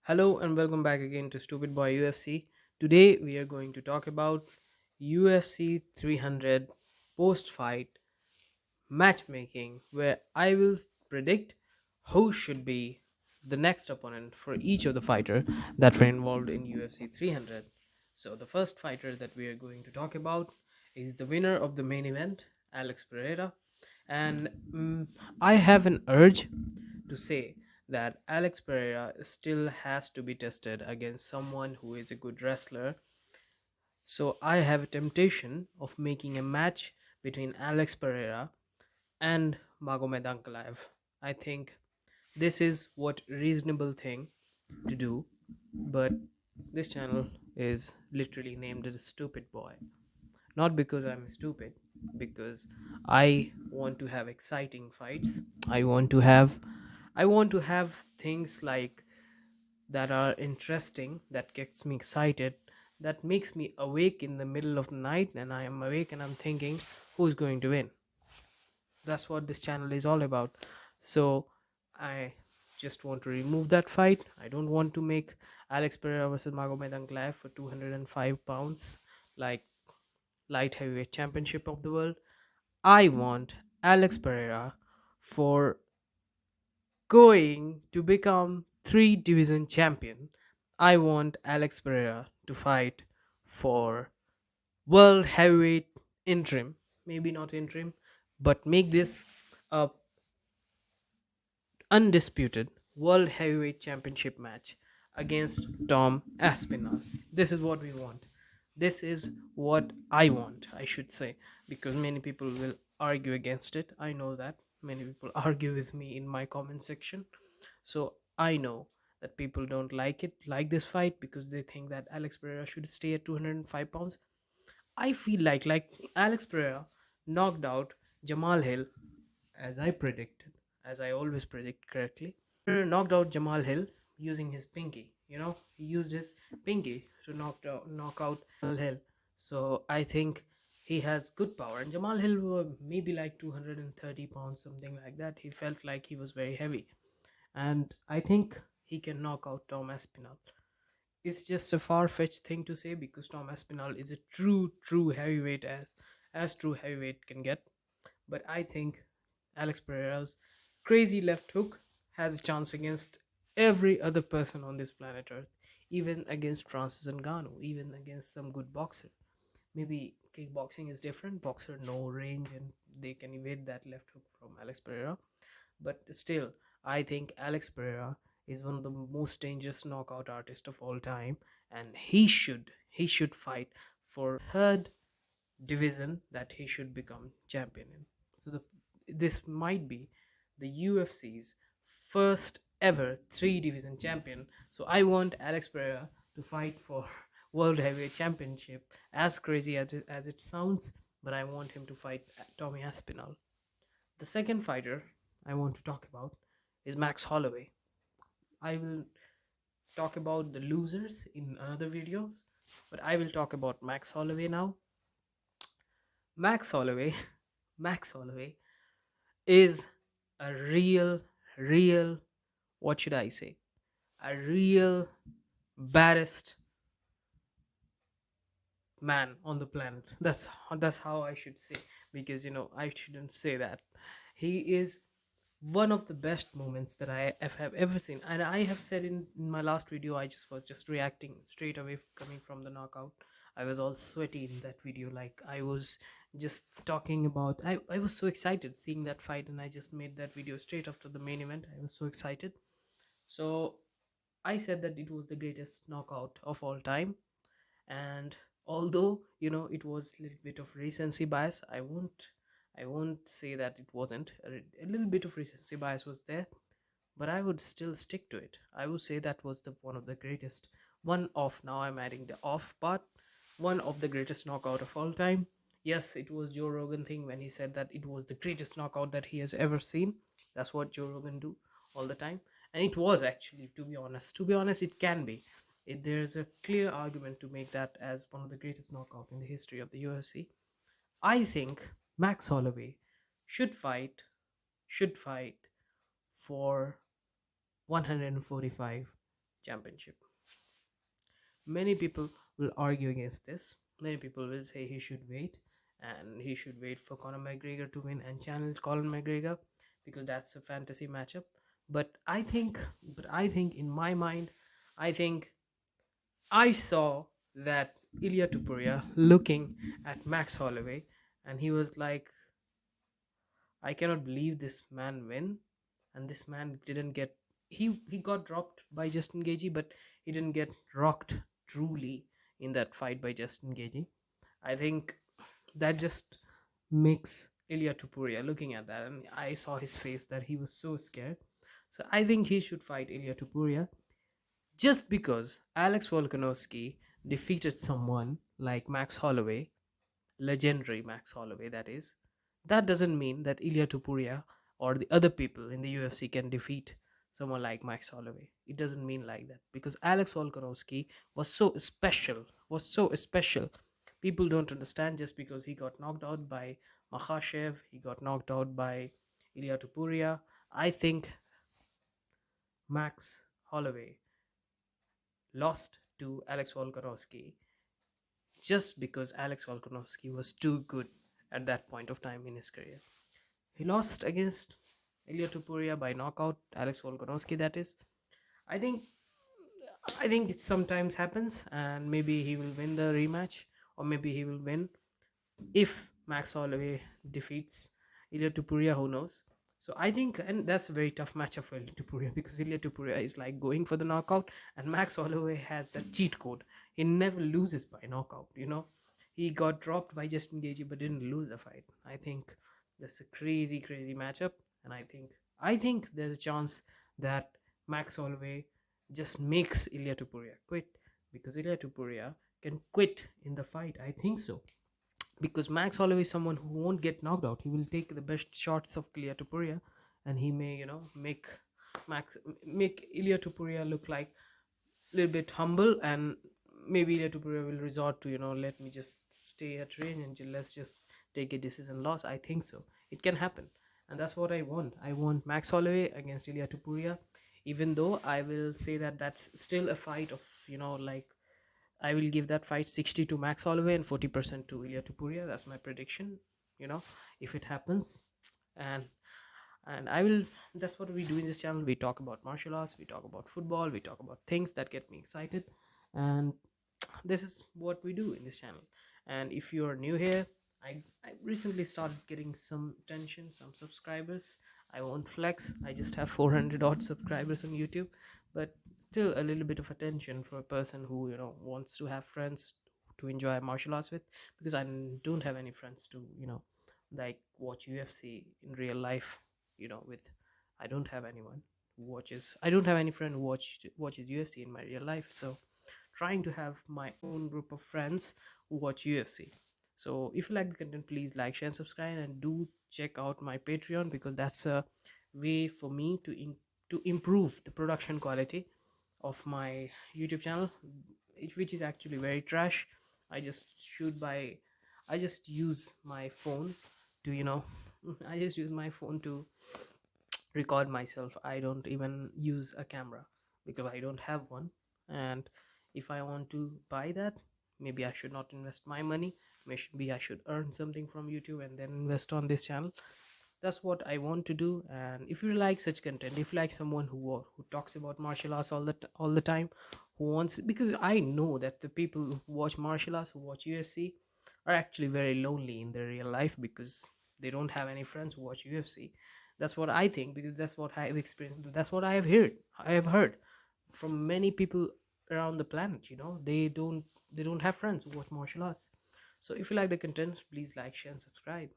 Hello and welcome back again to Stupid Boy UFC. Today we are going to talk about UFC 300 post fight matchmaking, where I will predict who should be the next opponent for each of the fighter that were involved in UFC 300. So the first fighter that we are going to talk about is the winner of the main event, Alex Pereira, and I have an urge to say that Alex Pereira still has to be tested against someone who is a good wrestler. So I have a temptation of making a match between Alex Pereira and Magomed Ankalaev. I think this is what reasonable thing to do, but this channel is literally named as Stupid Boy. Not because I'm stupid, because I want to have exciting fights. I want to have things like that are interesting, that gets me excited, that makes me awake in the middle of the night, and I am awake and I'm thinking who's going to win. That's what this channel is all about. So I just want to remove that fight. I don't want to make Alex Pereira versus Magomed Ankalaev for 205 pounds, like light heavyweight championship of the world. I want Alex Pereira for going to become three division champion. I want Alex Pereira to fight for world heavyweight interim, maybe not interim, but make this a undisputed world heavyweight championship match against Tom Aspinall. This is what we want. This is what I want, I should say, because many people will argue against it. I know that many people argue with me in my comment section. So I know that people don't like this fight, because they think that Alex Pereira should stay at 205 pounds. I feel like Alex Pereira knocked out Jamal Hill, as I predicted, as I always predict correctly. Knocked out Jamal Hill using his pinky. He used his pinky to knock out Jamal Hill. So I think he has good power. And Jamal Hill were maybe like 230 pounds, something like that. He felt like he was very heavy, and I think he can knock out Tom Aspinall. It's just a far-fetched thing to say, because Tom Aspinall is a true heavyweight, as true heavyweight can get. But I think Alex Pereira's crazy left hook has a chance against every other person on this planet Earth, even against Francis Ngannou, even against some good boxer. Maybe kickboxing is different. Boxer no range and they can evade that left hook from Alex Pereira. But still, I think Alex Pereira is one of the most dangerous knockout artists of all time, and he should fight for third division that he should become champion in. So this might be the UFC's first ever three division champion. So I want Alex Pereira to fight for World Heavyweight Championship. As crazy as it sounds, but I want him to fight Tommy Aspinall. The second fighter I want to talk about is Max Holloway. I will talk about the losers in other videos, but I will talk about Max Holloway now. Max Holloway, Max Holloway is a real, what should I say? A real baddest man on the planet. That's how I should say, because I shouldn't say that. He is one of the best moments that I have ever seen, and I have said in my last video, I just was just reacting straight away coming from the knockout. I was all sweaty in that video, like I was just talking about. I was so excited seeing that fight, and I just made that video straight after the main event. I was so excited. So I said that it was the greatest knockout of all time, and although it was a little bit of recency bias, I won't say that it wasn't. A little bit of recency bias was there, but I would still stick to it. I would say that was the one of the greatest, one of, now I'm adding the off part, one of the greatest knockout of all time. Yes, it was Joe Rogan thing when he said that it was the greatest knockout that he has ever seen. That's what Joe Rogan do all the time, and it was actually, to be honest, it can be. There's a clear argument to make that as one of the greatest knockout in the history of the UFC. I think Max Holloway should fight should fight for 145 championship. Many people will argue against this. Many people will say he should wait, and he should wait for Conor McGregor to win and challenge Conor McGregor because that's a fantasy matchup. But I think in my mind, I think I saw that Ilya Tupuria looking at Max Holloway, and he was like, I cannot believe this man win, and this man didn't get. He got dropped by Justin Gagey, but he didn't get rocked truly in that fight by Justin Gagey. I think that just makes Ilya Tupuria looking at that, and I saw his face that he was so scared. So I think he should fight Ilya Tupuria just because Alex Volkanovski defeated someone like Max Holloway, legendary Max Holloway, that is. That doesn't mean that Ilya Tupuria or the other people in the UFC can defeat someone like Max Holloway. It doesn't mean like that because Alex Volkanovski was so special. People don't understand just because he got knocked out by Makhachev, he got knocked out by Ilya Tupuria. I think Max Holloway lost to Alex Volkanovski just because Alex Volkanovski was too good at that point of time in his career. He lost against Ilya Tupuria by knockout, Alex Volkanovski, that is. I think I think it sometimes happens, and maybe he will win the rematch, or maybe he will win if Max Holloway defeats Ilya Tupuria. Who knows? So I think, and that's a very tough matchup for Ilya Tupuria because Ilya Tupuria is like going for the knockout, and Max Holloway has that cheat code. He never loses by knockout. He got dropped by Justin Gaethje but didn't lose the fight. I think that's a crazy, crazy matchup, and I think there's a chance that Max Holloway just makes Ilya Tupuria quit because Ilya Tupuria can quit in the fight. I think so because Max Holloway is someone who won't get knocked out. He will take the best shots of Ilya Tupuria, and he may, make Ilya Tupuria look like a little bit humble, and maybe Ilya Tupuria will resort to, let me just stay at range and let's just take a decision loss. I think so. It can happen, and that's what I want. I want Max Holloway against Ilya Tupuria, even though I will say that that's still a fight of, like I will give that fight 60 to Max Holloway and 40% to Ilya Tupuria. That's my prediction, you know, if it happens. And I will, that's what we do in this channel. We talk about martial arts, we talk about football, we talk about things that get me excited. And this is what we do in this channel. And if you are new here, I recently started getting some attention, some subscribers. I won't flex, I just have 400 odd subscribers on YouTube, but still a little bit of attention for a person who, wants to have friends to enjoy martial arts with, because I don't have any friends to, like watch UFC in real life, with I don't have anyone who watches, I don't have any friend who watches UFC in my real life. So trying to have my own group of friends who watch UFC. So if you like the content, please like, share, and subscribe, and do check out my Patreon, because that's a way for me to improve the production quality of my YouTube channel, which is actually very trash. I just shoot by, I just use my phone to, I just use my phone to record myself. I don't even use a camera because I don't have one. And if I want to buy that, maybe I should not invest my money. Maybe I should earn something from YouTube and then invest on this channel. That's what I want to do. And if you like such content, if you like someone who talks about martial arts all the time, who wants, because I know that the people who watch martial arts, who watch UFC, are actually very lonely in their real life because they don't have any friends who watch UFC. That's what I think, because that's what I have experienced, that's what I have heard from many people around the planet. They don't have friends who watch martial arts. So if you like the content, please like, share, and subscribe.